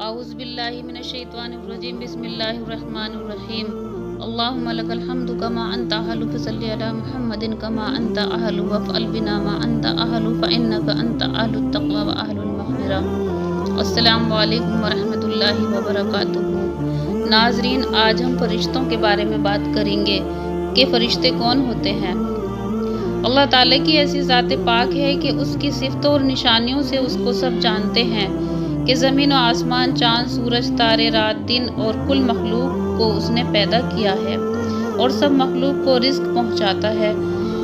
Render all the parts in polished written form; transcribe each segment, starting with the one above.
आऊज़ु बिल्लाहि मिनश्शैतानिर्रजीम बिस्मिल्लाहिर्रहमानिर्रहीम अल्लाहुम्मा लकल हम्दु कमा अंता अहलु फसल्लि अला मुहम्मदिन कमा अंता अहलु वफ़अल बिना मा अंता अहलु फ़इन्नका अंता अहलुत तक़वा व अहलुल मग़फ़िरा। अस्सलामु अलैकुम व रहमतुल्लाहि व बरकातुहू। नाज़रीन, आज हम फ़रिश्तों के बारे में बात करेंगे कि फ़रिश्ते कौन होते हैं। अल्लाह ताला की ऐसी ज़ात पाक है कि उसकी सिफ़तों और निशानियों से उसको सब जानते हैं कि ज़मीन और आसमान, चाँद, सूरज, तारे, रात, दिन और कुल मखलूक को उसने पैदा किया है और सब मखलूक को रिज़्क़ पहुँचाता है।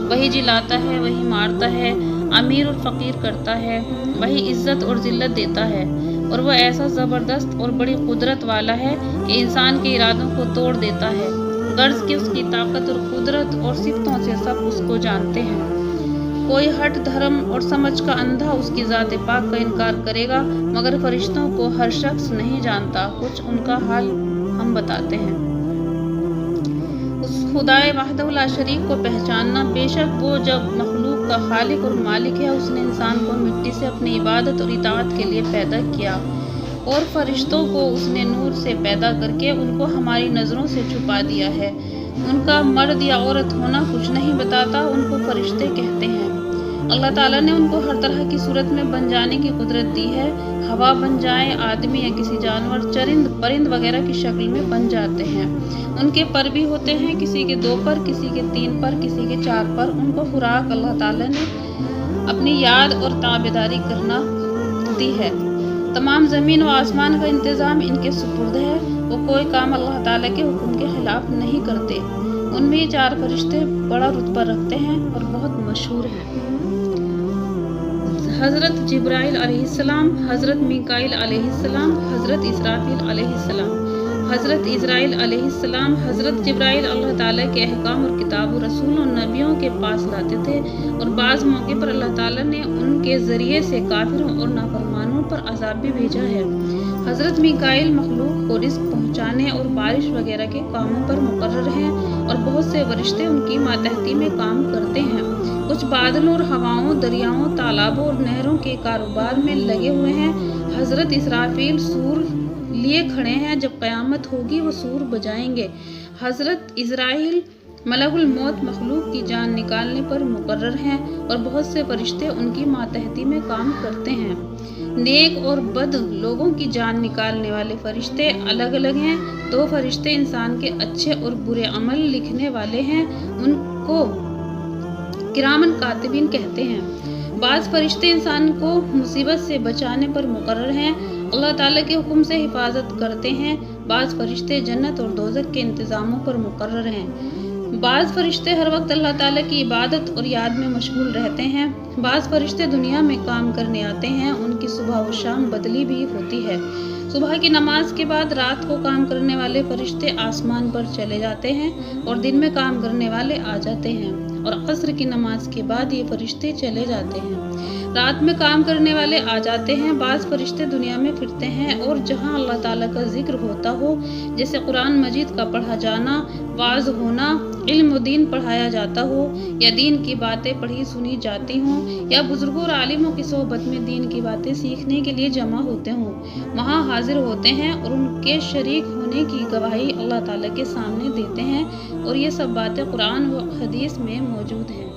वही जिलाता है, वही मारता है, अमीर और फ़कीर करता है, वही इज़्ज़त और ज़िल्लत देता है और वह ऐसा ज़बरदस्त और बड़ी कुदरत वाला है कि इंसान के इरादों को तोड़ देता है। गर्ज़ कि उसकी ताकत और कुदरत और सिफ़तों से सब उसको जानते हैं। कोई हट, धर्म और समझ का अंधा उसकी ज़ात पाक का इनकार करेगा, मगर फ़रिश्तों को हर शख्स नहीं जानता। कुछ उनका हाल हम बताते हैं। उस खुदाए वहदहु ला शरीक को पहचानना। बेशक वो जब मखलूक का खालिक और मालिक है, उसने इंसान को मिट्टी से अपनी इबादत और इताअत के लिए पैदा किया और फ़रिश्तों को उसने नूर से पैदा करके उनको हमारी नज़रों से छुपा दिया है। उनका मर्द या औरत होना कुछ नहीं बताता, उनको फ़रिश्ते कहते हैं। अल्लाह ताला ने उनको हर तरह की सूरत में बन जाने की कुदरत दी है। हवा बन जाए, आदमी या किसी जानवर, चरिंद परिंद वगैरह की शक्ल में बन जाते हैं। उनके पर भी होते हैं, किसी के 2 पर, किसी के 3 पर, किसी के 4 पर। उनको खुराक अल्लाह ताला ने अपनी याद और ताबेदारी करना दी है। तमाम ज़मीन व आसमान का इंतज़ाम इनके सुपुर्द है। वो कोई काम अल्लाह ताला के हुक्म के खिलाफ नहीं करते। उनमें 4 फरिश्ते बड़ा रुतबा रखते हैं और बहुत मशहूर हैं। हज़रत जिब्राइल अलैहिस्सलाम, हज़रत मीकाईल अलैहिस्सलाम, हज़रत इसराफील अलैहिस्सलाम। हज़रत इज़राइल अलैहिस्सलाम, हज़रत जिब्राइल अल्लाह ताला के अहकाम और किताब और रसूल और नबियों के पास लाते थे और बाज़ मौके पर अल्लाह ताला ने उनके ज़रिए से काफिरों और नाफरमानों पर अज़ाब भी भेजा है। हज़रत मीकाईल मखलूक को रिज़्क़ पहुँचाने और बारिश वगैरह के कामों पर मुकर्रर हैं और बहुत से फरिश्ते उनकी मातहती में काम करते हैं। कुछ बादलों और हवाओं, दरियाओं, तालाबों और नहरों के कारोबार में लगे हुए हैं। हज़रत इसराफील सूर लिए खड़े हैं, जब क़यामत होगी वो सूर बजाएंगे। हज़रत इज़राइल मलकुल मौत मखलूक की जान निकालने पर मुकर्रर हैं और बहुत से फरिश्ते उनकी मातहती में काम करते हैं। नेक और बद लोगों की जान निकालने वाले फरिश्ते अलग अलग हैं। 2 फरिश्ते इंसान के अच्छे और बुरे अमल लिखने वाले हैं, उनको किरामन कातिबीन कहते हैं। बाज़ फरिश्ते इंसान को मुसीबत से बचाने पर मुकर्रर हैं, अल्लाह ताला के हुक्म से हिफाजत करते हैं। बाज़ फरिश्ते जन्नत और दोज़ख के इंतज़ामों पर मुकर्रर हैं। बाज़ फरिश्ते हर वक्त अल्लाह ताला की इबादत और याद में मशगूल रहते हैं। बाज़ फरिश्ते दुनिया में काम करने आते हैं, उनकी सुबह और शाम बदली भी होती है। सुबह की नमाज के बाद रात को काम करने वाले फरिश्ते आसमान पर चले जाते हैं और दिन में काम करने वाले आ जाते हैं और असर की नमाज के बाद ये फरिश्ते चले जाते हैं। रात में काम करने वाले आ जाते हैं। बाज़ फरिश्ते दुनिया में फिरते हैं और जहाँ अल्लाह ताला का जिक्र होता हो, जैसे कुरान मजीद का पढ़ा जाना, वाज होना, इल्म दीन पढ़ाया जाता हो या दीन की बातें पढ़ी सुनी जाती हों या बुजुर्गों और आलिमों की सोहबत में दीन की बातें सीखने के लिए जमा होते हों, वहाँ हाजिर होते हैं और उनके शरीक होने की गवाही अल्लाह ताला के सामने देते हैं और ये सब बातें कुरान व हदीस में मौजूद हैं।